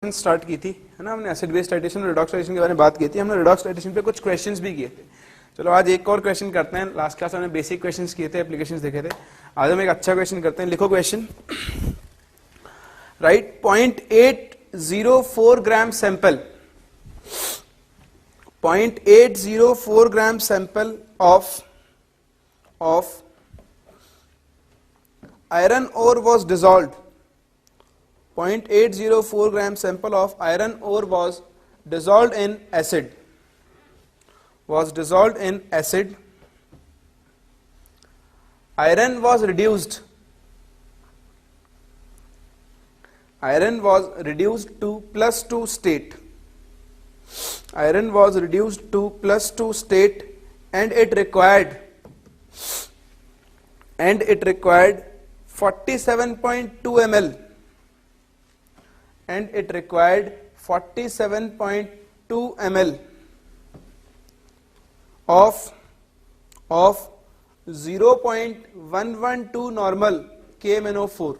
Start की थी है ना हमने एसिड बेस टाइट्रेशन और रिडॉक्स टाइट्रेशन के बारे में बात की थी। हमने रिडॉक्स टाइट्रेशन पे कुछ क्वेश्चंस भी किए थे। चलो आज एक और क्वेश्चन करते हैं। लास्ट क्लास हमने बेसिक क्वेश्चंस किए थे, एप्लीकेशंस देखे थे। आज हम एक अच्छा क्वेश्चन करते हैं। लिखो question. Right 0.804 gram sample 0.804 gram sample of iron ore was dissolved. 0.804 gram sample of iron ore was dissolved in acid. Iron was reduced to +2 state. Iron was reduced to +2 state and it required 47.2 ml. And it required 47.2 ml of 0.112 normal KMnO4.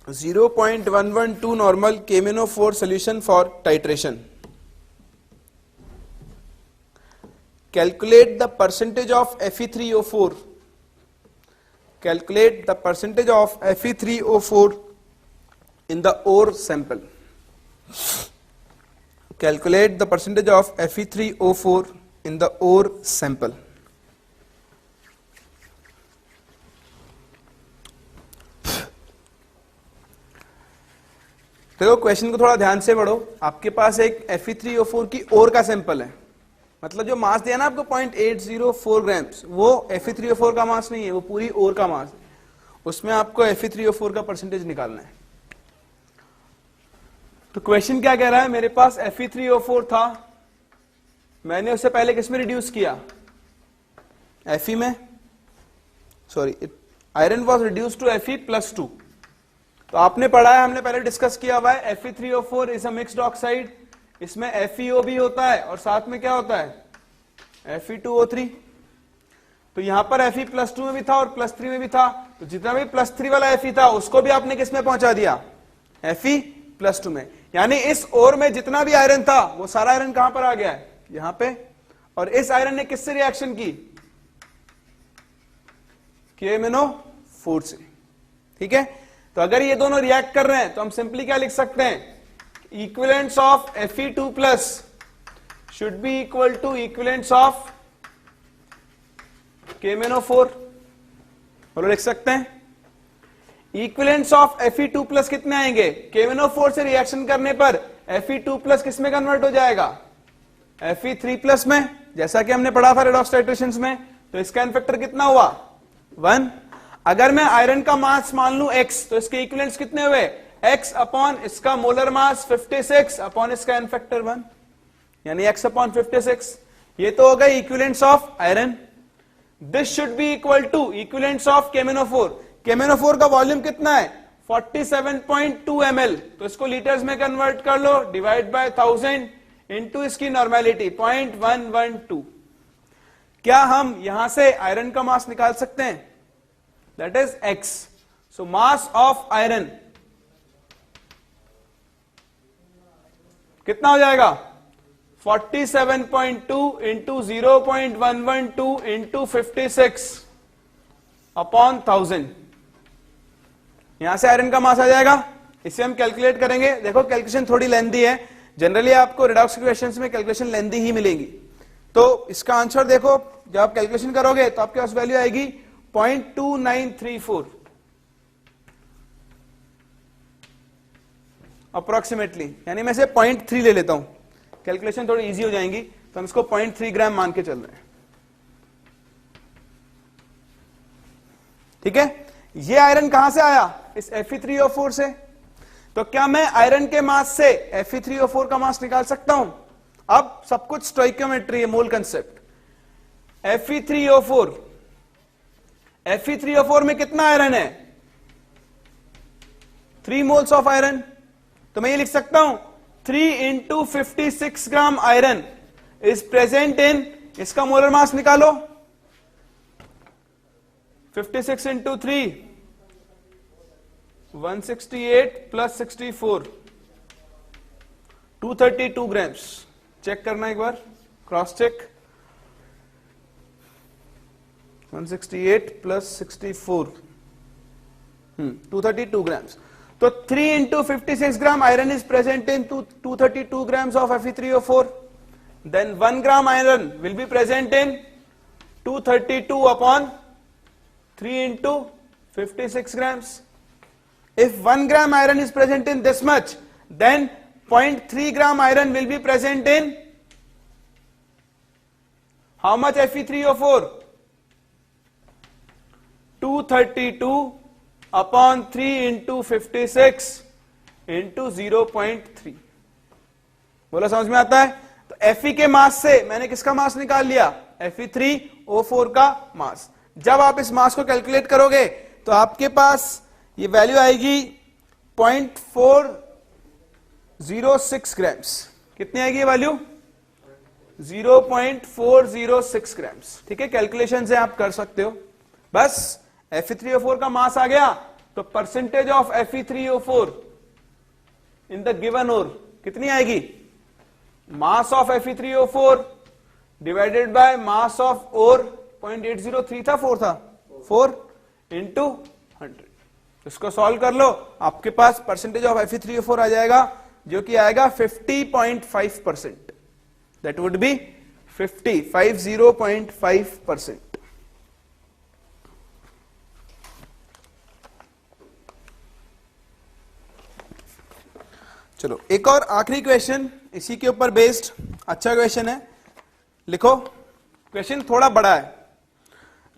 0.112 normal KMnO4 solution for titration. Calculate the percentage of Fe3O4. Calculate the percentage of Fe3O4 in the ore sample. Calculate the percentage of Fe3O4 in the ore sample. देखो question को थोड़ा ध्यान से पढ़ो। आपके पास एक Fe3O4 की ओर का सैंपल है, मतलब जो मास दिया ना आपको 0.804 ग्राम्स, वो Fe3O4 का मास नहीं है, वो पूरी ओर का मास है। उसमें आपको Fe3O4 का परसेंटेज निकालना है। तो क्वेश्चन क्या कह रहा है, मेरे पास Fe3O4 था, मैंने उससे पहले किसमें रिड्यूस किया, Fe में, sorry iron was reduce to Fe+2। तो आपने पढ़ा है, हमने पहले डिस्कस किया हुआ है, Fe3O4 is a mixed oxide. इसमें FeO भी होता है और साथ में क्या होता है, Fe2O3। तो यहां पर Fe+2 में भी था और +3 में भी था। तो जितना भी +3 वाला Fe था उसको भी आपने किस में पहुंचा दिया, Fe+2 में। यानी इस ओर में जितना भी आयरन था वो सारा आयरन कहां पर आ गया है, यहां पे। और इस आयरन ने किससे रिएक्शन की, KMnO4 से। ठीक है, तो अगर ये दोनों रिएक्ट कर रहे हैं तो हम सिंपली क्या लिख सकते हैं, equivalents of Fe2 plus should be equal to equivalents of KMnO4। बोलो लिख सकते हैं, equivalents of Fe2 plus कितने आएंगे, KMnO4 से रिएक्शन करने पर Fe2 plus किस में कन्वर्ट हो जाएगा, Fe3 plus में, जैसा कि हमने पढ़ा था रिडॉक्स टाइट्रेशंस में। तो इसका इनफैक्टर कितना हुआ, 1। अगर मैं आयरन का मास मान लूं x, तो इसके इक्विवेलेंट्स कितने हुए, x अपॉन इसका मोलर मास 56 अपॉन इसका इनफैक्टर 1, यानी x अपॉन 56। ये तो हो गए equivalents of iron. This should be equal to equivalents of KMnO4। KMnO4 का वॉल्यूम कितना है, 47.2 ml। तो इसको लीटर्स में कन्वर्ट कर लो, डिवाइड बाय 1000 इंटू इसकी नॉर्मेलिटी 0.112। क्या हम यहां से आयरन का मास निकाल सकते हैं, that is x। So mass of iron कितना हो जाएगा, 47.2 इंटू 0.112 इंटू 56 अपॉन 1000। यहां से आयरन का मास आ जाएगा। इसे हम कैलकुलेट करेंगे। देखो कैलकुलेशन थोड़ी लेंथी है, जनरली आपको रिडॉक्स क्वेश्चंस में कैलकुलेशन लेंथी ही मिलेंगी। तो इसका आंसर देखो, जब आप कैलकुलेशन करोगे तो आपके पास वैल्यू आएगी 0.2934 अप्रोक्सीमेटली, यानी मैं से 0.3 ले लेता हूं, कैलकुलेशन थोड़ी इजी हो जाएंगी। तो हम इसको 0.3 ग्राम मान के चल रहे हैं। ठीक है, ये आयरन कहां से आया, इस Fe3O4 से। तो क्या मैं आयरन के मास से Fe3O4 का मास निकाल सकता हूं। अब सब कुछ स्टोइकियोमेट्री है, मोल कंसेप्ट। Fe3O4 में कितना आयरन है, 3 मोल्स ऑफ आयरन। तो मैं ये लिख सकता हूं 3 into 56 gram iron is present in, इसका मोलर मास निकालो, 56 इंटू 3 168 प्लस 64 232 ग्राम्स। चेक करना एक बार, क्रॉस चेक। 168 plus 64 232 grams. तो 3 into 56 gram iron is present in 232 grams of Fe3O4. Then 1 gram iron will be present in 232 upon 3 into 56 grams. If 1 gram iron is present in this much, then 0.3 gram iron will be present in how much Fe3O4? 232 upon 3 into 56 into 0.3। बोला समझ में आता है? तो Fe के मास से मैंने किसका मास निकाल लिया? Fe3O4 का मास। जब आप इस मास को कैलकुलेट करोगे तो आपके पास ये वैल्यू आएगी 0.406 ग्राम्स। कितनी आएगी ये वैल्यू? 0.406 ग्राम्स। ठीक है, कैलकुलेशन से आप कर सकते हो। बस Fe3O4 का मास आ गया, तो percentage of Fe3O4 in the given ore कितनी आएगी? Mass of Fe3O4 divided by mass of ore 0.803 था, 4 था, 4 इंटू 100। इसको सॉल्व कर लो, आपके पास परसेंटेज ऑफ Fe3O4 आ जाएगा, जो कि आएगा 50.5%। That would be 50.5%। चलो एक और आखिरी क्वेश्चन इसी के ऊपर बेस्ड, अच्छा क्वेश्चन है, लिखो। क्वेश्चन थोड़ा बड़ा है,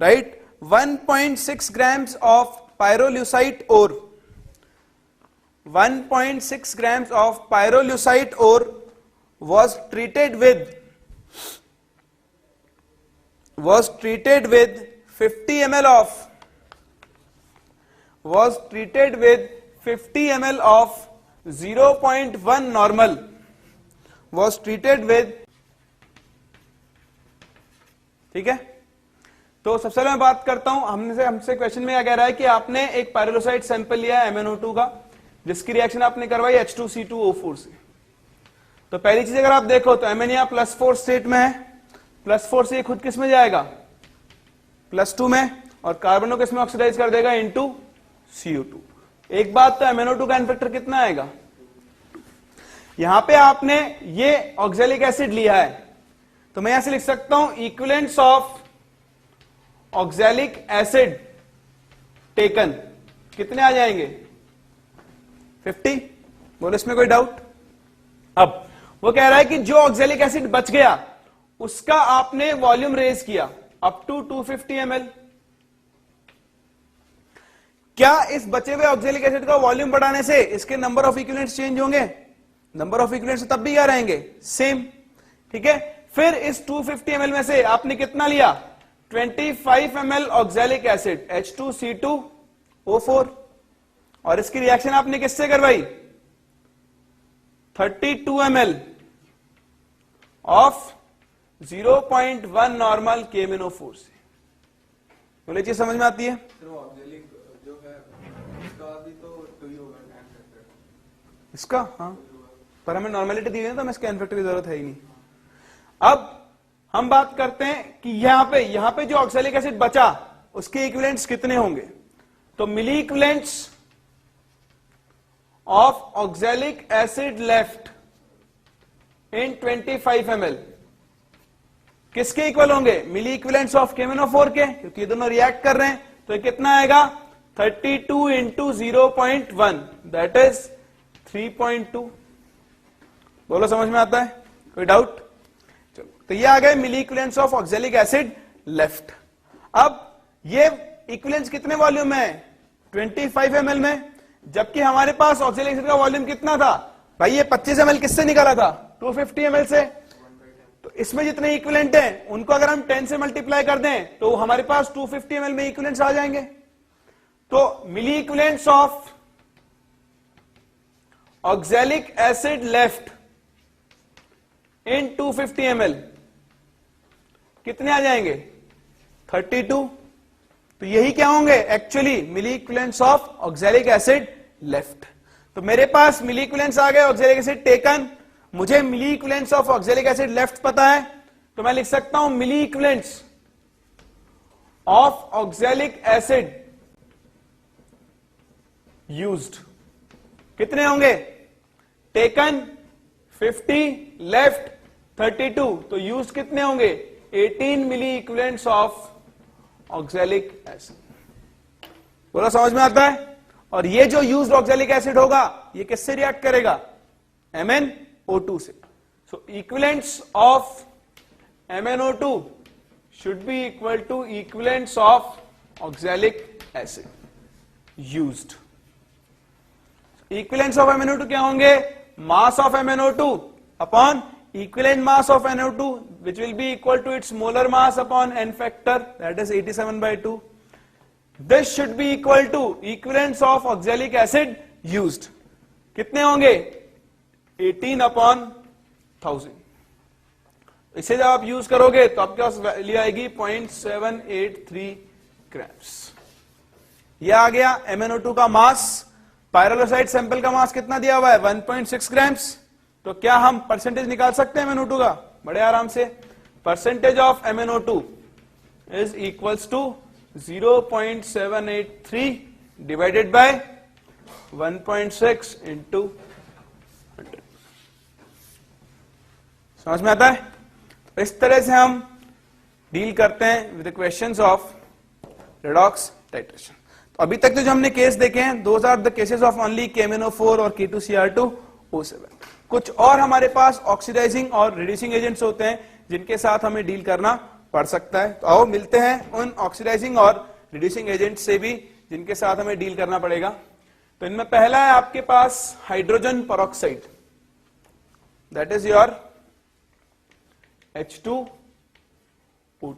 right. 1.6 grams of pyrolusite ore, 1.6 grams of pyrolusite ore was treated with 50 ml of 0.1 normal, was treated with, ठीक है। तो सबसे पहले मैं बात करता हूं, हमसे क्वेश्चन में क्या कह रहा है कि आपने एक पायरोलुसाइट सैंपल लिया है MnO2 का, जिसकी रिएक्शन आपने करवाई H2C2O4 से। तो पहली चीज अगर आप देखो तो Mn यहाँ +4 स्टेट में है, +4 से ये खुद किस में जाएगा? +2 में, और कार्बन को किसमें ऑक्सीडाइज कर देगा? Into CO2। एक बात तो MnO2 का इन्फेक्टर कितना आएगा? यहां पे आपने ये ऑक्सैलिक एसिड लिया है, तो मैं यहां से लिख सकता हूं equivalents of oxalic acid taken कितने आ जाएंगे? 50। बोलो इसमें कोई डाउट? अब वो कह रहा है कि जो ऑक्सैलिक एसिड बच गया उसका आपने वॉल्यूम रेज किया अप टू 250 ml। क्या इस बचे हुए ऑक्सैलिक एसिड का वॉल्यूम बढ़ाने से इसके नंबर ऑफ इक्विवेलेंट्स चेंज होंगे? नंबर ऑफ इक्विवेलेंट्स तब भी क्या रहेंगे? सेम। ठीक है, फिर इस 250 ml में से आपने कितना लिया? 25 ml ऑक्सैलिक एसिड H2C2O4, और इसकी रिएक्शन आपने किससे करवाई? 32 ml ऑफ 0.1 नॉर्मल KMnO4 से। बोले चीज समझ में आती है? इसका हाँ, पर हमें नॉर्मेलिटी दी है तो हमें इसके इन्फेक्टर की जरूरत है ही नहीं। अब हम बात करते हैं कि यहां पे जो ऑक्सैलिक एसिड बचा उसके इक्विवेलेंट्स कितने होंगे? तो milli equivalents of oxalic acid left in 25 ml किसके इक्वल होंगे? मिली इक्विवेलेंट्स ऑफ KMnO4 के, क्योंकि ये दोनों रिएक्ट कर रहे हैं। तो कितना आएगा? 32 इंटू 0.1 दैट इज 3.2। बोलो समझ में आता है? कोई डाउट? चलो, तो ये आ गए milli equivalents of oxalic acid left. अब ये इक्विवेलेंट्स कितने वॉल्यूम में है? 25 ml में, जबकि हमारे पास ऑक्सैलिक एसिड का वॉल्यूम कितना था? भाई ये 25 ml किससे निकाला था? 250 ml से। तो इसमें जितने इक्विवेलेंट हैं उनको अगर हम 10 से मल्टीप्लाई कर दें तो हमारे पास 250 ml में इक्विवेलेंट्स आ जाएंगे। तो milli equivalents of oxalic acid left in 250 ml कितने आ जाएंगे? 32। तो यही क्या होंगे? Actually milli equivalents of oxalic acid left. तो मेरे पास मिली इक्विवेलेंस आ गए ऑक्सैलिक एसिड टेकन, मुझे milli equivalence of oxalic acid left पता है, तो मैं लिख सकता हूं milli equivalence of oxalic acid used कितने होंगे, टेकन 50, लेफ्ट 32, तो यूज्ड कितने होंगे 18 मिली इक्विवेलेंट्स ऑफ ऑक्सैलिक एसिड। बोला समझ में आता है। और ये जो यूज्ड ऑक्सैलिक एसिड होगा ये किससे रिएक्ट करेगा, MnO2 से। So equivalents of MnO2 should be equal to equivalents of oxalic acid used. Equivalents of MnO2 क्या होंगे, mass of MnO2 upon equivalent mass of NO2 which will be equal to its molar mass upon N factor, that is 87/2. This should be equal to equivalents of oxalic acid used. कितने होंगे 18/1000। इसे जब आप use करोगे तो आपके पास value आएगी 0.783 grams. यह आ गया MnO2 का मास। पायरोलोसाइट सैंपल का मास कितना दिया हुआ है 1.6 ग्राम्स। तो क्या हम परसेंटेज निकाल सकते हैं MnO2 का बड़े आराम से। Percentage of MnO2 is equals to 0.783 divided by 1.6 into 100। समझ में आता है। तो इस तरह से हम डील करते हैं with the questions of redox titration. तो अभी तक जो हमने केस देखे हैं those are the cases of only KMnO4 और K2Cr2O7। कुछ और हमारे पास ऑक्सीडाइजिंग और रिड्यूसिंग एजेंट्स होते हैं जिनके साथ हमें डील करना पड़ सकता है। तो आओ मिलते हैं उन ऑक्सीडाइजिंग और रिड्यूसिंग एजेंट से भी जिनके साथ हमें डील करना पड़ेगा। तो इनमें पहला है आपके पास hydrogen peroxide, that is your H2O2।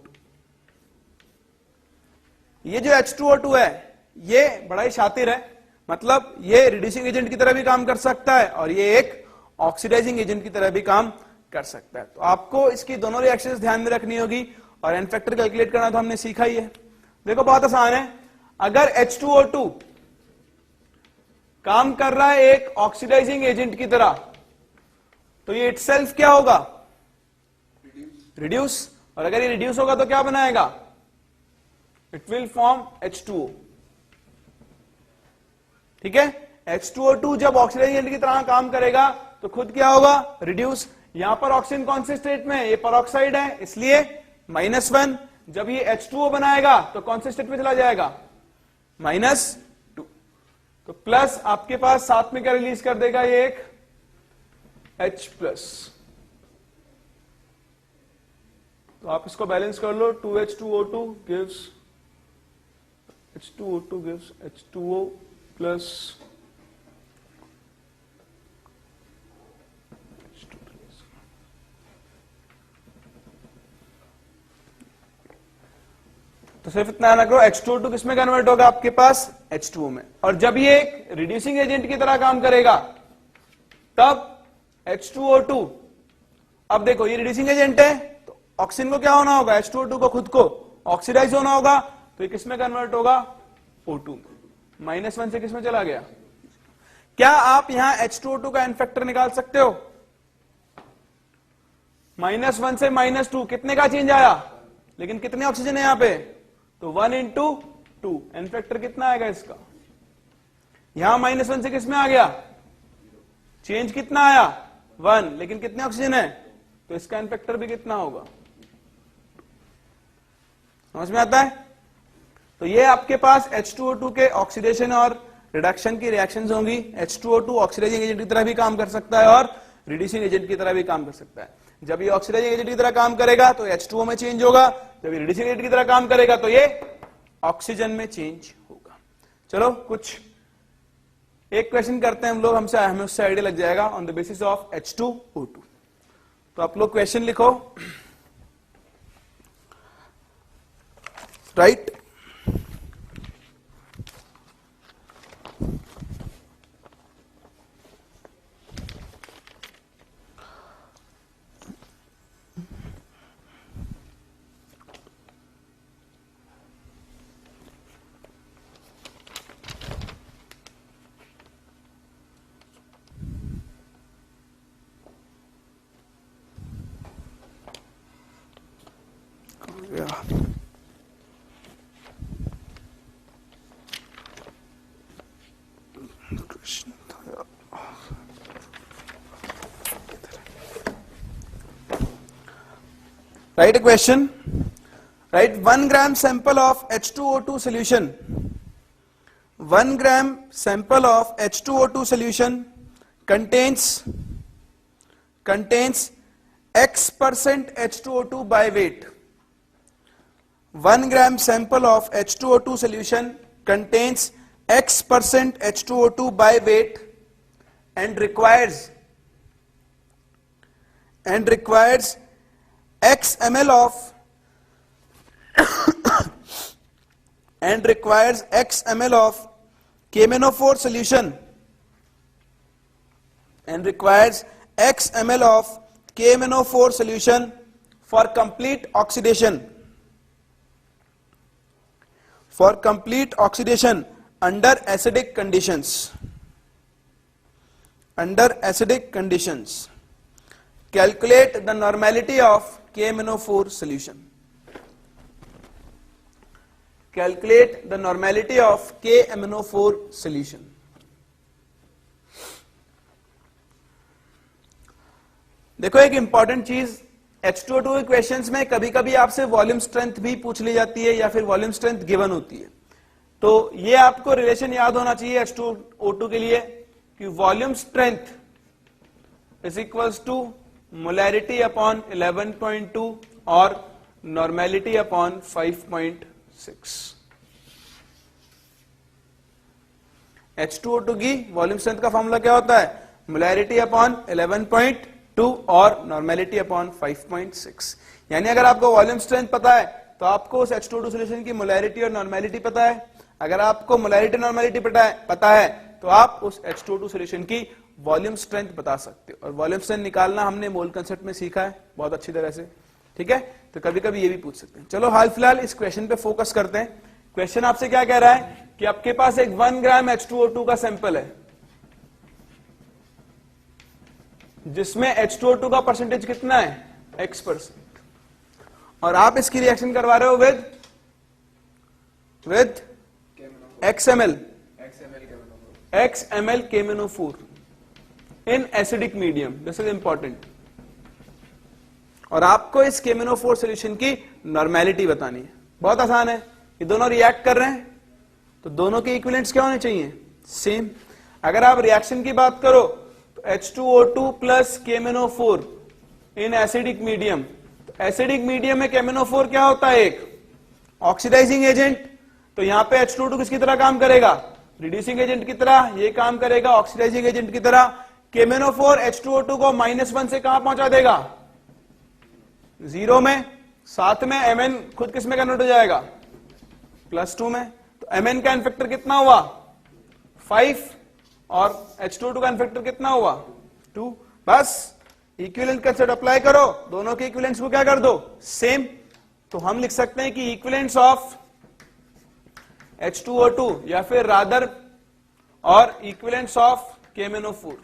ये जो H2O2 है ये बड़ा ही शातिर है, मतलब ये रिड्यूसिंग एजेंट की तरह भी काम कर सकता है और ये एक ऑक्सीडाइजिंग एजेंट की तरह भी काम कर सकता है। तो आपको इसकी दोनों रिएक्शंस ध्यान में रखनी होगी और एन फैक्टर कैलकुलेट करना तो हमने सीखा ही है। देखो बहुत आसान है, अगर H2O2 काम कर रहा है एक ऑक्सीडाइजिंग एजेंट की तरह तो ये इटसेल्फ क्या होगा, रिड्यूस। और अगर ये रिड्यूस होगा तो क्या बनाएगा, इट विल फॉर्म H2O। ठीक है, H2O2 जब ऑक्सीडाइजिंग एजेंट की तरह काम करेगा तो खुद क्या होगा, रिड्यूस। यहां पर ऑक्सीजन कौन से स्टेट में है, ये पेरोक्साइड है इसलिए -1। जब ये H2O बनाएगा तो कौन से स्टेट में चला जाएगा, -2। तो प्लस आपके पास साथ में क्या रिलीज कर देगा, ये एक H+। तो आप इसको बैलेंस कर लो, 2H2O2 gives H2O2 gives H2O plus तो सिर्फ इतना ना करो, H2O2 किसमें कन्वर्ट होगा आपके पास, H2O में। और जब ये एक रिड्यूसिंग एजेंट की तरह काम करेगा तब H2O2, अब देखो ये रिड्यूसिंग एजेंट है तो ऑक्सीजन को क्या होना होगा, H2O2 को खुद को ऑक्सीडाइज होना होगा, तो ये किसमें कन्वर्ट होगा, O2 में। -1 से किसमें चला गया। क्या आप यहां H2O2 का एन फैक्टर निकाल सकते हो, -1 से -2 कितने का चेंज आया, लेकिन कितने ऑक्सीजन है यहां पे, तो 1 × 2, एन फैक्टर कितना आएगा इसका। यहां -1 से किसमें आ गया, चेंज कितना आया 1, लेकिन कितने ऑक्सीजन है, तो इसका एन फैक्टर भी कितना होगा। समझ में आता है। तो ये आपके पास H2O2 के ऑक्सीडेशन और रिडक्शन की रिएक्शंस होंगी। H2O2 ऑक्सीडाइजिंग एजेंट की तरह भी काम कर सकता है और रिड्यूसिंग एजेंट की तरह भी काम कर सकता है। जब ये ऑक्सीडाइजिंग एजेंट की तरह काम करेगा तो H2O में चेंज होगा, जब ये रिड्यूसिंग एजेंट की तरह काम करेगा तो ये ऑक्सीजन में चेंज होगा। चलो कुछ एक क्वेश्चन करते हैं हम लोग, हमें उससे आइडिया लग जाएगा on the basis of H2O2। तो आप लोग क्वेश्चन लिखो, right. Write a question. Write 1 gram sample of H2O2 solution. 1 gram sample of H2O2 solution contains X% H2O2 by weight. 1 gram sample of H2O2 solution contains X% H2O2 by weight and requires X ml of X ml of KMnO4 solution X ml of KMnO4 solution for complete oxidation under acidic conditions. Calculate the normality of KMnO4 solution. Calculate the normality of KMnO4 solution. देखो एक important चीज, H2O2 के questions में कभी कभी आपसे volume strength भी पूछ ली जाती है या फिर वॉल्यूम स्ट्रेंथ गिवन होती है। तो ये आपको रिलेशन याद होना चाहिए H2O2 के लिए कि volume strength is equals to molarity upon 11.2 और नॉर्मेलिटी अपॉन 5.6। H2O2 की वॉल्यूम स्ट्रेंथ का फॉर्मूला क्या होता है? मोलैरिटी अपॉन 11.2 और नॉर्मेलिटी अपॉन 5.6। यानी अगर आपको वॉल्यूम स्ट्रेंथ पता है तो आपको उस H2O2 सॉल्यूशन की मोलैरिटी और नॉर्मेलिटी पता है। अगर आपको मोलैरिटी नॉर्मेलिटी पता है तो आप उस H2O2 सॉल्यूशन की वॉल्यूम स्ट्रेंथ बता सकते हो। और वॉल्यूम स्ट्रेंथ निकालना हमने मोल कंसेप्ट में सीखा है बहुत अच्छी तरह से, ठीक है। तो कभी कभी ये भी पूछ सकते हैं। चलो हाल फिलहाल इस क्वेश्चन पे फोकस करते हैं। क्वेश्चन आपसे क्या कह रहा है कि आपके पास एक 1 ग्राम H2O2 का सैंपल है जिसमें H2O2 का परसेंटेज कितना है? X%। और आप इसकी रिएक्शन करवा रहे हो with XmL KMnO4 in acidic medium. This is important. और आपको इस KMnO4 सॉल्यूशन की नॉर्मेलिटी बतानी है। बहुत आसान है, ये दोनों रिएक्ट कर रहे हैं तो दोनों के इक्विवेलेंट्स क्या होने चाहिए? सेम। अगर आप रिएक्शन की बात करो तो H2O2 plus KMnO4 in acidic medium. तो एसिडिक मीडियम में KMnO4 क्या होता है? एक ऑक्सीडाइजिंग एजेंट। तो यहां पे H2O2 किसकी तरह काम करेगा? रिड्यूसिंग एजेंट की तरह। ये काम करेगा ऑक्सीडाइजिंग एजेंट की तरह। KMnO4 H2O2 को -1 से कहां पहुंचा देगा? 0 में। साथ में Mn खुद किस में कन्वर्ट हो जाएगा? +2 में। तो Mn का इनफेक्टर कितना हुआ? 5 और H2O2 का इनफेक्टर कितना हुआ? 2। बस इक्विवेलेंट कंसेप्ट अप्लाई करो, दोनों के इक्विवेलेंट्स को क्या कर दो? सेम। तो हम लिख सकते हैं कि इक्विवेलेंट्स ऑफ H2O2 या फिर रादर और इक्विवेलेंट्स ऑफ KMnO4।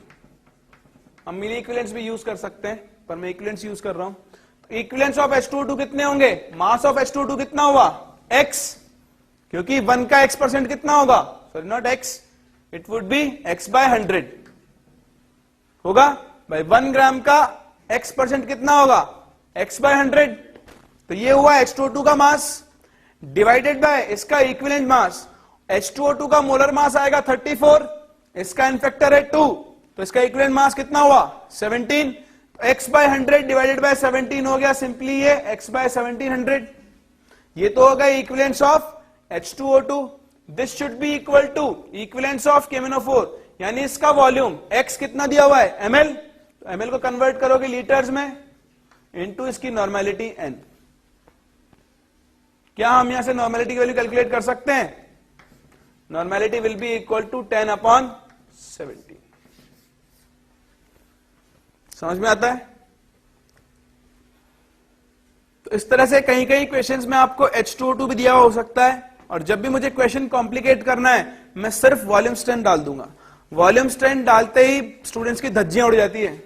हम मिली इक्विवेलेंट्स भी यूज कर सकते हैं पर मैं इक्विवेलेंट्स यूज कर रहा हूं। तो इक्विवेलेंट्स ऑफ H2O2 कितने होंगे? मास ऑफ H2O2 कितना हुआ? X, क्योंकि 1 का X% कितना होगा? Sorry not X, it would be X/100 होगा। भाई 1 ग्राम का X% कितना होगा? X/100। तो ये हुआ H2O2 का मास डिवाइडेड बाय इसका इक्विवेलेंट मास। H2O2 का मोलर मास आएगा 34, इसका इनफेक्टर है 2, तो इसका इक्विवेलेंट मास कितना हुआ? 17। तो X/100 डिवाइडेड बाय 17 हो गया सिंपली ये X/1700। ये तो हो गए equivalents of H2O2। This should be equal to equivalents of KMnO4, यानी इसका वॉल्यूम X कितना दिया हुआ है? ml। तो ml को कन्वर्ट करोगे लीटर्स में इनटू इसकी नॉर्मेलिटी n। क्या हम यहां से नॉर्मेलिटी की वैल्यू कैलकुलेट कर सकते हैं? Normality will be equal to 10/17। समझ में आता है? तो इस तरह से कहीं कहीं क्वेश्चंस में आपको H2O2 भी दिया हुआ हो सकता है। और जब भी मुझे क्वेश्चन कॉम्प्लिकेट करना है मैं सिर्फ वॉल्यूम स्ट्रेंथ डाल दूंगा। वॉल्यूम स्ट्रेंथ डालते ही स्टूडेंट्स की धज्जियां उड़ जाती है,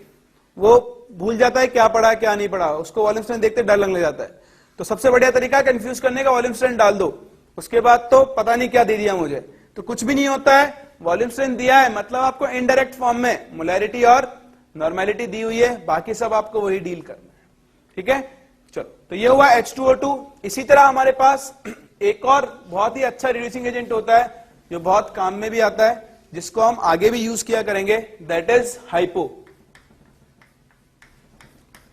वो भूल जाता है क्या पढ़ा क्या नहीं पढ़ा, उसको वॉल्यूम स्ट्रेंथ देखते डर लगने जाता है। तो सबसे बढ़िया तरीका कंफ्यूज करने का वॉल्यूम स्ट्रेंथ डाल दो, उसके बाद तो पता नहीं क्या दे दिया मुझे। तो कुछ भी नहीं होता है, वॉल्यूम स्ट्रेंथ दिया है, मतलब आपको इनडायरेक्ट फॉर्म में मोलैरिटी और नॉर्मेलिटी दी हुई है, बाकी सब आपको वही डील करना है, ठीक है। चलो, तो ये हुआ H2O2। इसी तरह हमारे पास एक और बहुत ही अच्छा रिड्यूसिंग एजेंट होता है जो बहुत काम में भी आता है, जिसको हम आगे भी यूज किया करेंगे, that is hypo,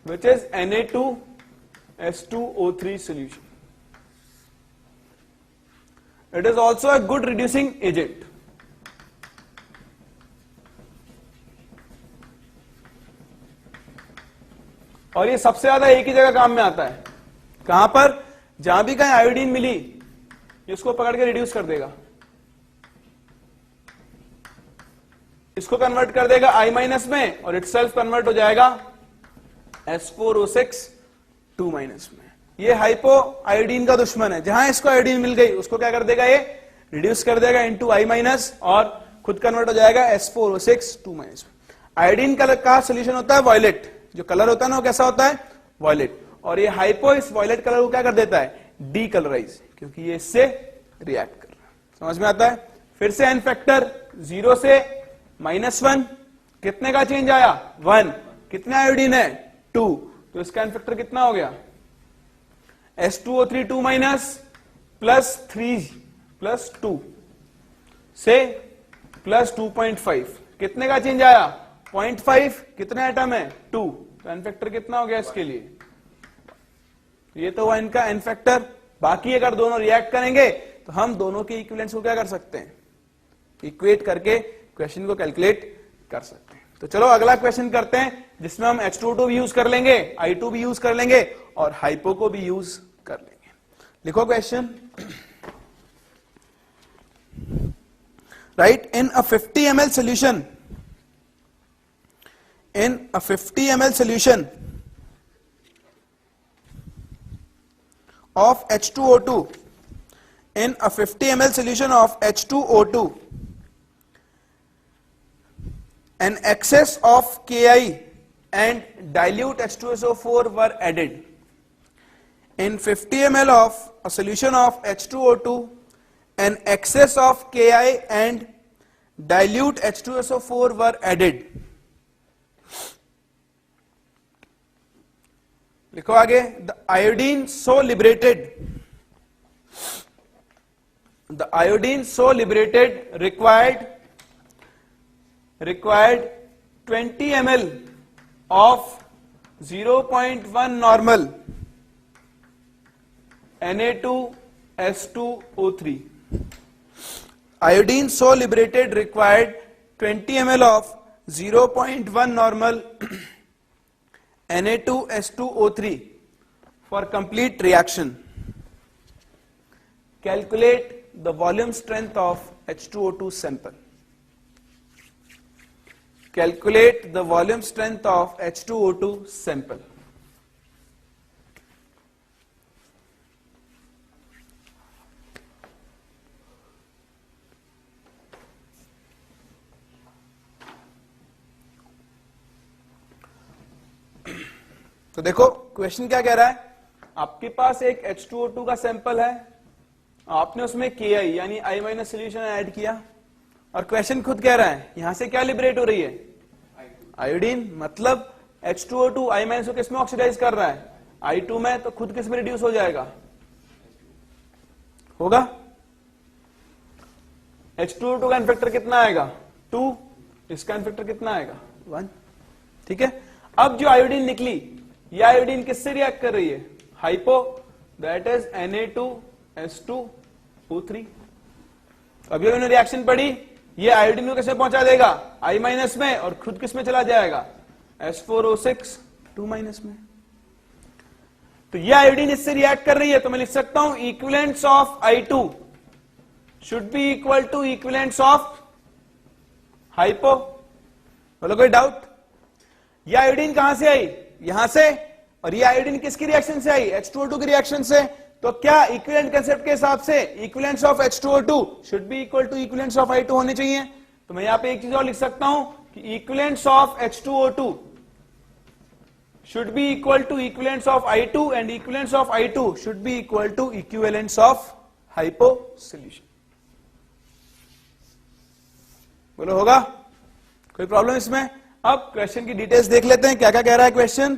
which is Na2S2O3 solution. It is also a good reducing agent. और ये सबसे ज्यादा एक ही जगह काम में आता है, कहां पर, जहां भी कहीं आयोडीन मिली इसको पकड़ के रिड्यूस कर देगा, इसको कन्वर्ट कर देगा I- में और इटसेल्फ कन्वर्ट हो जाएगा S4O6 2- में। ये हाइपो आयोडीन का दुश्मन है, जहां इसको आयोडीन मिल गई उसको क्या कर देगा, ये रिड्यूस कर देगा इनटू I- और खुद कन्वर्ट हो जाएगा S4O6 2-। आयोडीन कलर का सोल्यूशन होता है वॉयलेट, जो कलर होता है ना वो कैसा होता है, वॉयलेट, और ये हाइपो इस वॉयलेट कलर को क्या कर देता है, डी कलराइज, क्योंकि ये इससे रिएक्ट कर रहा है। समझ में आता है। फिर से एन फैक्टर 0 से -1, कितने का चेंज आया, 1, कितने आयोडीन है, 2, तो इसका एन फैक्टर कितना हो गया, S2O3 2- प्लस 3 प्लस 2 से प्लस 2.5, कितने का चेंज आया, 0.5, कितने एटम है, 2, तो एन फैक्टर कितना हो गया इसके लिए, ये तो हुआ इनका एन फैक्टर। बाकी अगर दोनों रिएक्ट करेंगे तो हम दोनों के इक्विवेलेंस को क्या कर सकते हैं, इक्वेट करके क्वेश्चन को कैलकुलेट कर सकते हैं। तो चलो अगला क्वेश्चन करते हैं, जिसमें हम H2O2 भी यूज कर लेंगे, I2 भी यूज कर लेंगे और हाइपो को भी यूज कर लेंगे। लिखो question. Right, in a 50 ml solution, in a 50 ml solution of H2O2, in a 50 ml solution of H2O2, an excess of Ki and dilute H2SO4 were added. In 50 ml of a solution of H2O2, an excess of Ki and dilute H2SO4 were added. लिखो आगे, the iodine so liberated required 20 ml of 0.1 normal Na2S2O3. Iodine so liberated required 20 ml of 0.1 normal Na2S2O3 for complete reaction. Calculate the volume strength of H2O2 sample. Calculate the volume strength of H2O2 sample. तो देखो question क्या कह रहा है, आपके पास एक H2O2 का sample है, आपने उसमें Ki यानी I- सोल्यूशन ऐड किया, और क्वेश्चन खुद कह रहा है यहां से क्या लिबरेट हो रही है, आयोडीन, मतलब H2O2 I- को किसमें ऑक्सीडाइज कर रहा है, I2 में, तो खुद किसमें रिड्यूस हो जाएगा, होगा H2O2 का इनफेक्टर कितना आएगा, 2, इसका इनफेक्टर कितना आएगा, 1, ठीक है। अब जो आयोडीन निकली, ये आयोडीन किससे रिएक्ट कर रही है, हाइपो, दैट इज Na2S2O3। अभी उन्होंने रिएक्शन पढ़ी, ये आयोडीन को किसमें पहुंचा देगा, I- में, और खुद किसमें चला जाएगा, S4O6 2- में। तो ये आयोडीन इससे रिएक्ट कर रही है, तो मैं लिख सकता हूं equivalents of I2 should be equal to equivalents of hypo. बोलो कोई डाउट, ये आयोडीन कहां से आई, यहां से, और ये आयोडीन किसकी रिएक्शन से आई, H2O2 की रिएक्शन से। तो क्या इक्विवेलेंट कंसेप्ट के हिसाब से equivalents of H2O2 should be equal to equivalents of I2 होने चाहिए। तो मैं यहां पे एक चीज और लिख सकता हूं कि equivalents of H2O2 should be equal to equivalents of I2 and equivalents of I2 should be equal to equivalents of hypo solution. बोलो होगा? कोई प्रॉब्लम इसमें? अब क्वेश्चन की डिटेल्स देख लेते हैं, क्या क्या कह रहा है क्वेश्चन।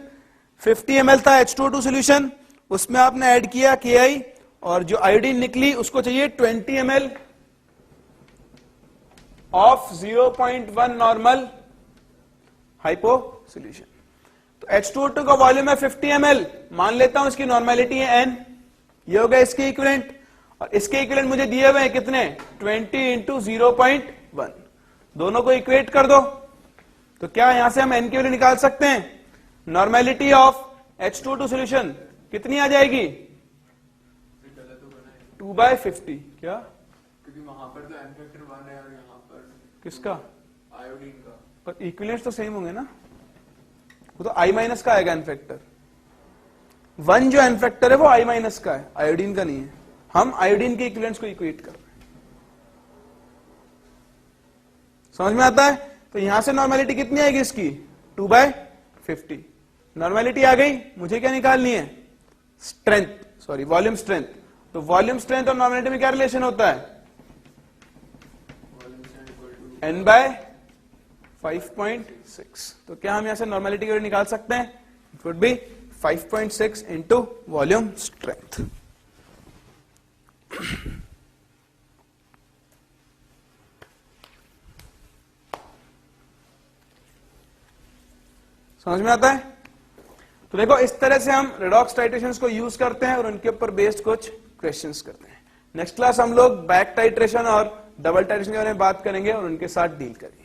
50 ml था H2O2 सोल्यूशन, उसमें आपने ऐड किया KI, और जो आयोडीन निकली उसको चाहिए 20 ml of 0.1 normal hypo solution. तो H2O2 का वॉल्यूम है 50 ml, मान लेता हूं इसकी नॉर्मेलिटी है N, ये हो गया इसके इक्विवेलेंट, और इसके इक्विवेलेंट मुझे दिए हुए हैं कितने, 20 इंटू 0.1, दोनों को इक्वेट कर दो। तो क्या यहां से हम N की वैल्यू निकाल सकते हैं? नॉर्मेलिटी ऑफ H2O2 सोल्यूशन कितनी आ जाएगी? 2/50। क्या? क्योंकि वहां पर तो एन फैक्टर 1 है और यहाँ पर किसका? आयोडीन का। पर इक्विवेलेंट्स तो सेम होंगे ना, वो तो I माइनस का आएगा एन फैक्टर। 1 जो एन फैक्टर है वो I माइनस का है, आयोडीन का नहीं है। हम आयोडीन के इक्विवेलेंट्स को इक्वेट कर रहे हैं। समझ में आता है? तो यहां से नॉर्मेलिटी कितनी आएगी इसकी? 2/50। नॉर्मेलिटी आ गई, मुझे क्या निकालनी है? Strength, sorry volume strength. तो वॉल्यूम स्ट्रेंथ और नॉर्मेलिटी में क्या रिलेशन होता है? N/5.6। तो क्या हम यहां से नॉर्मेलिटी की वैल्यू निकाल सकते हैं? It would be 5.6 into volume strength. समझ में आता है? तो देखो इस तरह से हम रेडॉक्स टाइट्रेशंस को यूज करते हैं और उनके ऊपर बेस्ड कुछ क्वेश्चंस करते हैं। नेक्स्ट क्लास हम लोग बैक टाइट्रेशन और डबल टाइट्रेशन के बारे में बात करेंगे और उनके साथ डील करेंगे।